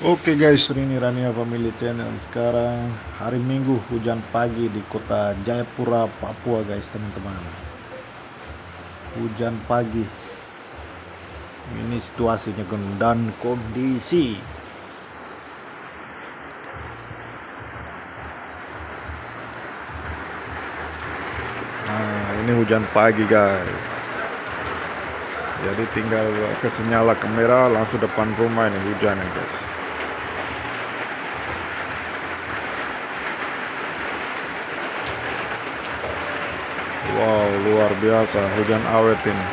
Oke guys, ini Rania Family Channel. Sekarang hari Minggu, hujan pagi di kota Jayapura, Papua guys, teman-teman. Hujan pagi. Ini situasinya dan kondisi. Nah, ini hujan pagi guys. Jadi tinggal kasih nyala kamera langsung depan rumah ini hujannya guys. Wow, luar biasa hujan awet ini.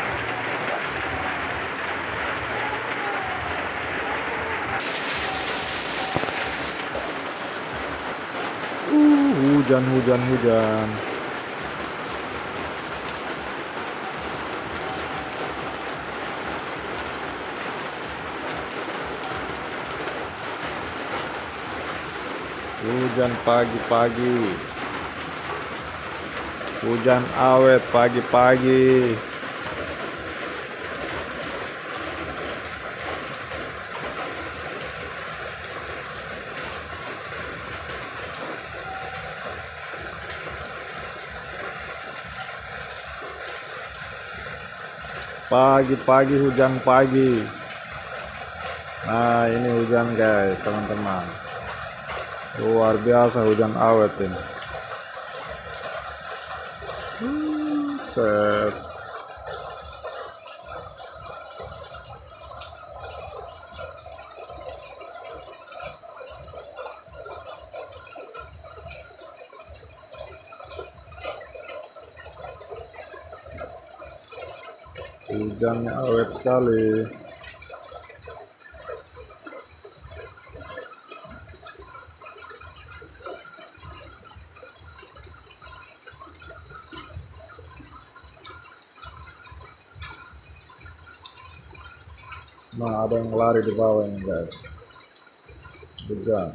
Hujan, hujan, hujan. Hujan pagi-pagi. Hujan awet pagi-pagi. Pagi-pagi hujan pagi. Nah, ini hujan guys, teman-teman. Luar biasa hujan awet ini. Set. Hujannya awet sekali. Nah, ada yang lari di bawah ini guys. Hujan.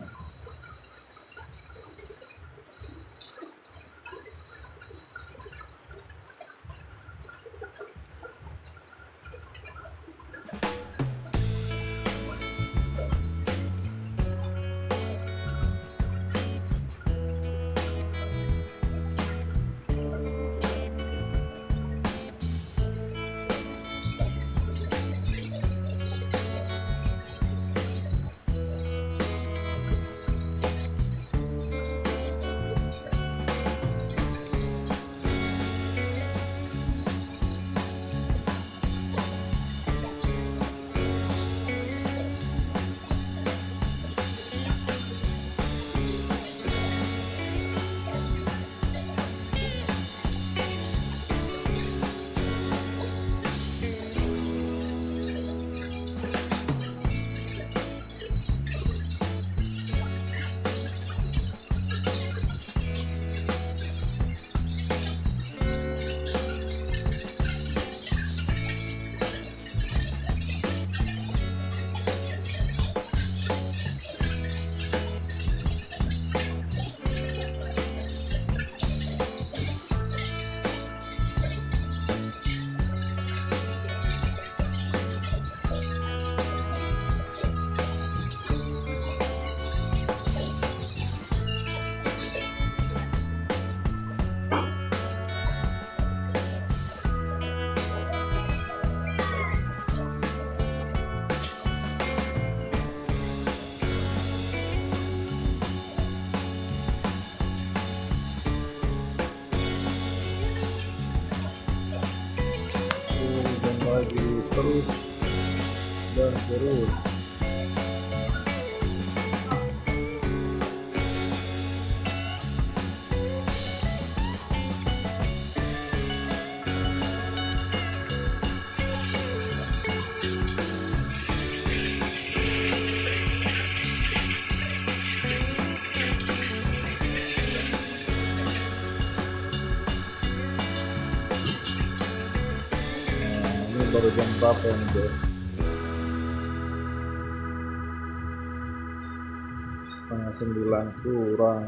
Hujan lagi terus dan terus. Ini baru jam berapa ini guys? Setengah 9 kurang.